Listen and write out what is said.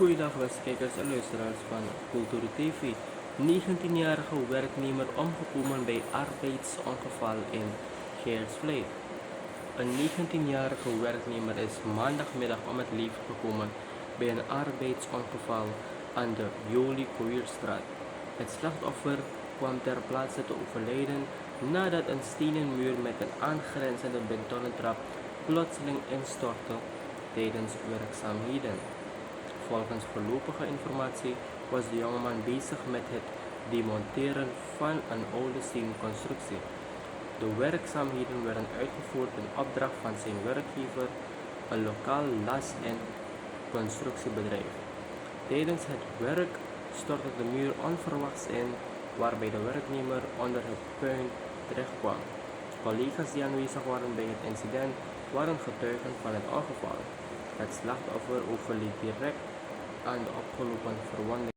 Goeiedag beste kijkers en luisteraars van Cultuur TV. 19-jarige werknemer omgekomen bij arbeidsongeval in Geersvliet. Een 19-jarige werknemer is maandagmiddag om het leven gekomen bij een arbeidsongeval aan de Jolie Kooierstraat. Het slachtoffer kwam ter plaatse te overlijden nadat een stenen muur met een aangrenzende betonnen trap plotseling instortte tijdens werkzaamheden. Volgens voorlopige informatie was de jongeman bezig met het demonteren van een oude steenconstructie. De werkzaamheden werden uitgevoerd in opdracht van zijn werkgever, een lokaal las- en constructiebedrijf. Tijdens het werk stortte de muur onverwachts in, waarbij de werknemer onder het puin terechtkwam. Collega's die aanwezig waren bij het incident waren getuigen van het ongeval. Het slachtoffer overleed direct aan de opgelopen verwondingen.